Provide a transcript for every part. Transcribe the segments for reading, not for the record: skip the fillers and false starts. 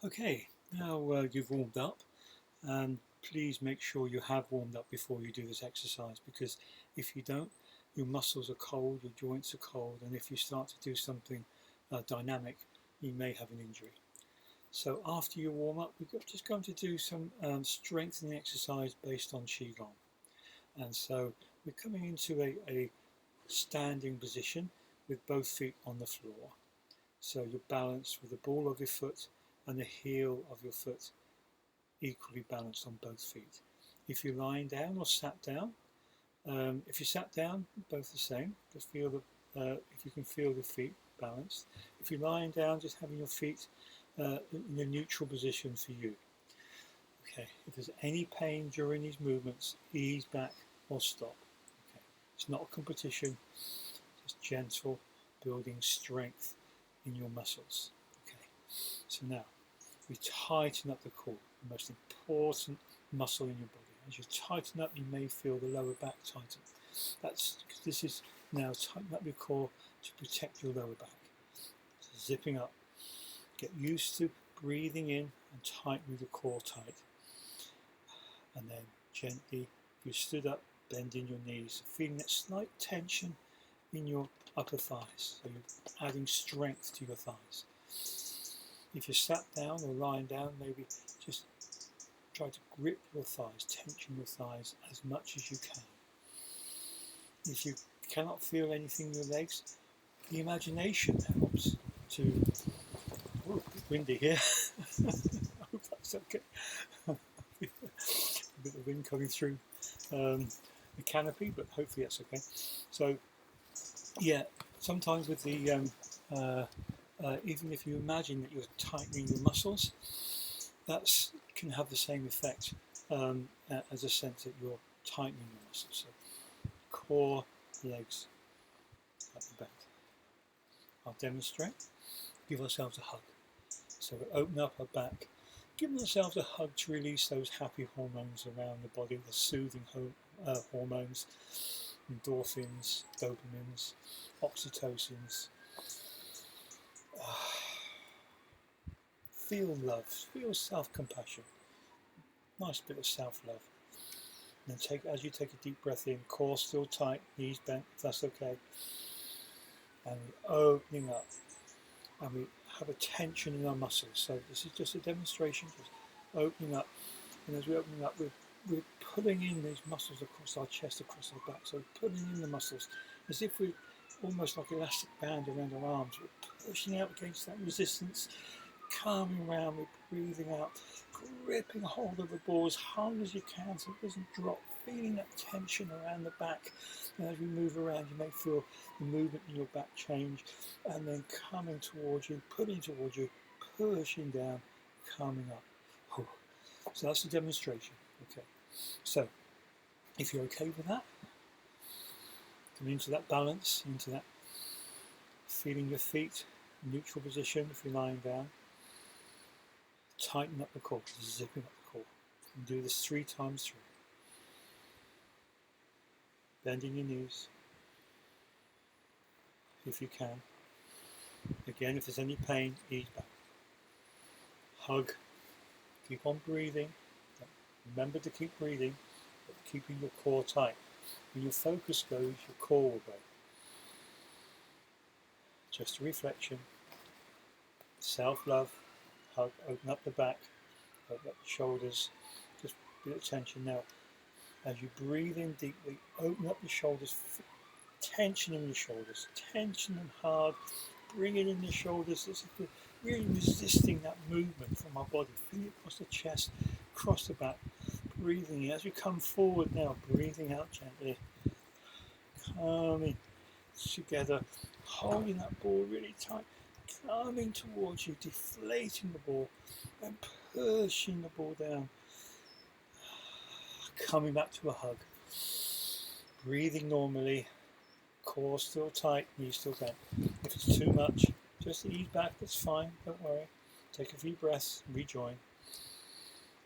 Okay, now you've warmed up, and please make sure you have warmed up before you do this exercise, because if you don't, your muscles are cold, your joints are cold, and if you start to do something dynamic, you may have an injury. So after you warm up, we're just going to do some strengthening exercise based on Qigong. And so we're coming into a standing position with both feet on the floor. So you're balanced with the ball of your foot and the heel of your foot equally balanced on both feet. If you're lying down or sat down, if you sat down, both the same. Just feel if you can feel your feet balanced. If you're lying down, just having your feet in a neutral position for you. Okay. If there's any pain during these movements, ease back or stop. Okay. It's not a competition. Just gentle, building strength in your muscles. Okay. So now we tighten up the core, the most important muscle in your body. As you tighten up, you may feel the lower back tighten. That's because this is now tighten up your core to protect your lower back. So zipping up. Get used to breathing in and tightening the core tight. And then gently, if you stood up, bending your knees, feeling that slight tension in your upper thighs. So you're adding strength to your thighs. If you're sat down or lying down, maybe just try to grip your thighs, tension your thighs as much as you can. If you cannot feel anything in your legs, the imagination helps to... Oh, a bit windy here. I hope that's okay. A bit of wind coming through the canopy, but hopefully that's okay. So, yeah, sometimes with the even if you imagine that you're tightening your muscles, that can have the same effect as a sense that you're tightening your muscles. So core, legs, at the back. I'll demonstrate. Give ourselves a hug. So we open up our back, giving ourselves a hug to release those happy hormones around the body, the soothing hormones, endorphins, dopamines, oxytocins. Feel love, feel self-compassion, nice bit of self-love. And then as you take a deep breath in, core still tight, knees bent, if that's okay. And we're opening up, and we have a tension in our muscles. So this is just a demonstration, just opening up. And as we're opening up, we're pulling in these muscles across our chest, across our back. So we're pulling in the muscles as if we're almost like an elastic band around our arms. We're pushing out against that resistance, calming around, we're breathing out, gripping hold of the ball as hard as you can so it doesn't drop, feeling that tension around the back. And as we move around, you may feel the movement in your back change, and then coming towards you, pulling towards you, pushing down, calming up. So that's the demonstration. Okay. So if you're okay with that, come into that balance, into that feeling your feet, neutral position if you're lying down. Tighten up the core, zipping up the core. And do this 3 times through. Bending your knees, if you can. Again, if there's any pain, ease back. Hug. Keep on breathing. Remember to keep breathing, but keeping your core tight. When your focus goes, your core will go. Just a reflection. Self-love. Hug. Open up the back. Open up the shoulders. Just a bit of tension now. As you breathe in deeply, open up the shoulders, tension in the shoulders, tension them hard, bring it in the shoulders as if you're really resisting that movement from our body. Feel it across the chest, across the back, breathing in. As we come forward now, breathing out gently, coming together, holding that ball really tight, coming towards you, deflating the ball and pushing the ball down. Coming back to a hug, breathing normally, core still tight, knees still bent. If it's too much, just ease back, that's fine, don't worry. Take a few breaths, rejoin.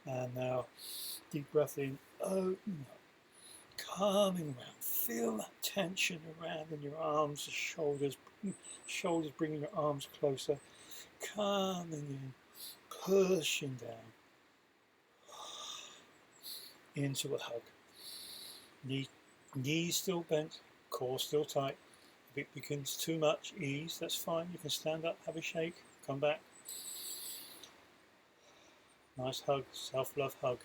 And now, deep breath in, open up, calming around. Feel that tension around in your arms, shoulders, bringing your arms closer, calming in, pushing down into a hug. Knees still bent, core still tight. If it becomes too much, ease, that's fine. You can stand up, have a shake, come back. Nice hug, self-love hug.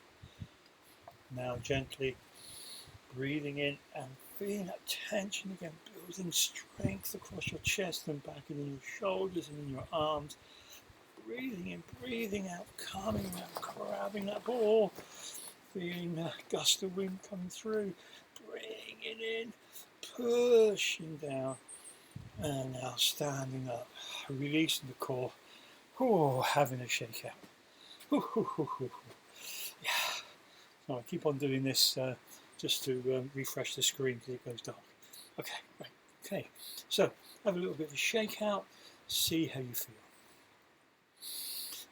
Now gently breathing in and feeling that tension again, building strength across your chest and back and in your shoulders and in your arms. Breathing in, breathing out, calming out, grabbing that ball. Feeling a gust of wind coming through. Bringing it in, pushing down. And now standing up, releasing the core. Having a shake out. Yeah. So I keep on doing this just to refresh the screen because it goes dark. Okay, right. Okay. So have a little bit of a shake out. See how you feel.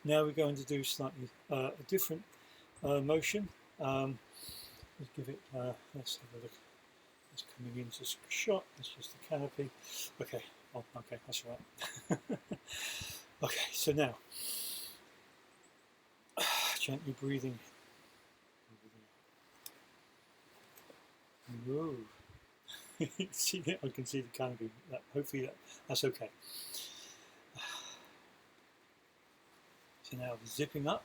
Now we're going to do slightly a different motion. Let's give it. Let's have a look. It's coming into shot. It's just the canopy. Okay. Oh, okay. That's right. Okay. So now, gently breathing. Whoa. See that? I can see the canopy. Hopefully that's okay. So now zipping up.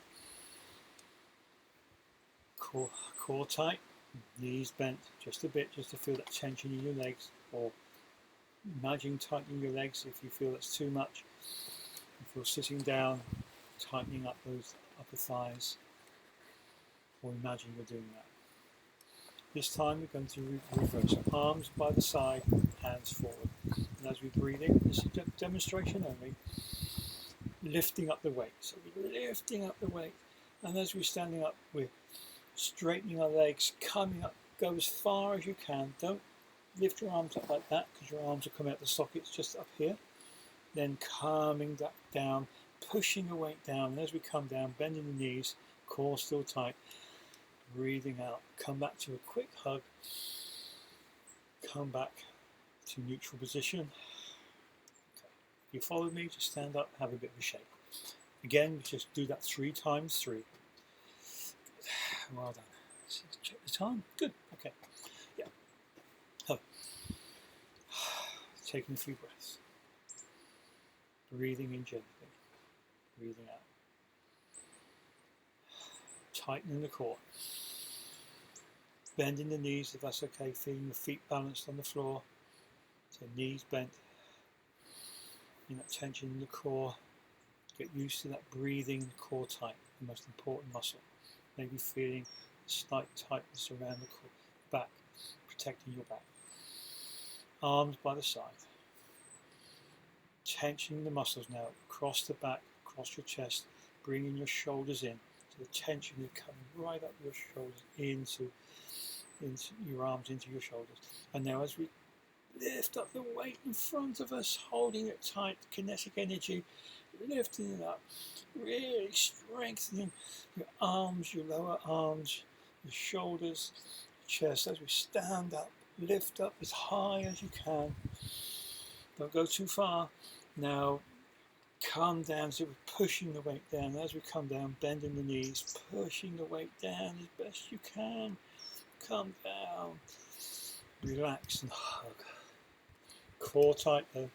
Core tight, knees bent just a bit, just to feel that tension in your legs, or imagine tightening your legs if you feel that's too much. If you're sitting down, tightening up those upper thighs, or imagine you're doing that. This time we're going to reverse, arms by the side, hands forward. And as we breathe in, this is a demonstration only, lifting up the weight. So we're lifting up the weight, and as we're standing up, we're straightening our legs, coming up, go as far as you can. Don't lift your arms up like that because your arms are coming out the sockets just up here. Then coming back down, pushing the weight down. And as we come down, bending the knees, core still tight, breathing out. Come back to a quick hug. Come back to neutral position. Okay. If you follow me, just stand up, have a bit of a shake. Again, just do that 3 times 3. Well done. Check the time. Good. Okay. Yeah. Oh. Taking a few breaths. Breathing in gently. Breathing out. Tightening the core. Bending the knees if that's okay. Feeling the feet balanced on the floor. So knees bent. In that tension in the core. Get used to that breathing, core tight. The most important muscle. Maybe feeling slight tightness around the back, protecting your back. Arms by the side. Tensioning the muscles now across the back, across your chest, bringing your shoulders in. So the tension is coming right up your shoulders, into your arms, into your shoulders. And now as we lift up the weight in front of us, holding it tight, kinetic energy, lifting it up, really strengthening your arms, your lower arms, your shoulders, chest. As we stand up, lift up as high as you can. Don't go too far. Now come down, so we're pushing the weight down. As we come down, bending the knees, pushing the weight down as best you can. Come down, relax and hug. Core tight though,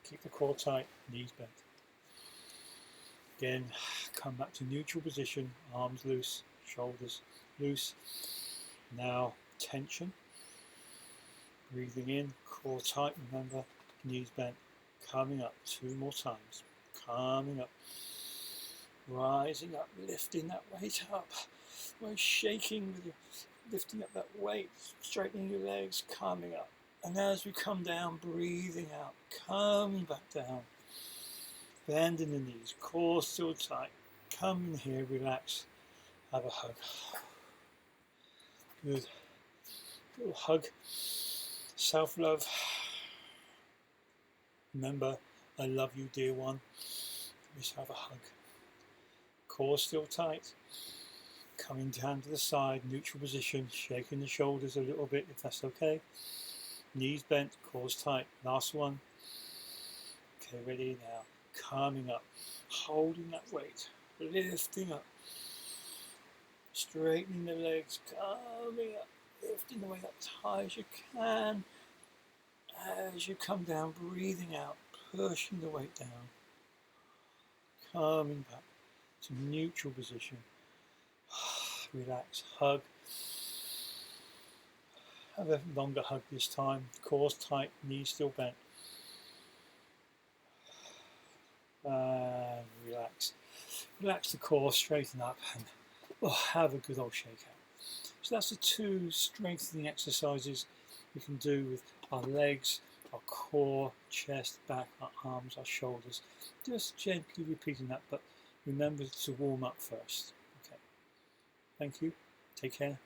keep the core tight, knees bent. Again, come back to neutral position, arms loose, shoulders loose. Now tension, breathing in, core tight, remember, knees bent. Coming up 2 more times, coming up, rising up, lifting that weight up, we're shaking with you, lifting up that weight, straightening your legs, coming up. And as we come down, breathing out, coming back down. Bending the knees, core still tight. Come in here, relax, have a hug. Good. Little hug. Self-love. Remember, I love you, dear one. Just have a hug. Core still tight. Coming down to the side, neutral position, shaking the shoulders a little bit if that's okay. Knees bent, core's tight. Last one. Okay, ready now. Coming up, holding that weight, lifting up, straightening the legs, coming up, lifting the weight up as high as you can. As you come down, breathing out, pushing the weight down, coming back to neutral position. Relax, hug. Have a longer hug this time. Core's tight, knees still bent. And relax. Relax the core, straighten up, and have a good old shake out. So that's the 2 strengthening exercises we can do with our legs, our core, chest, back, our arms, our shoulders. Just gently repeating that, but remember to warm up first. Okay. Thank you. Take care.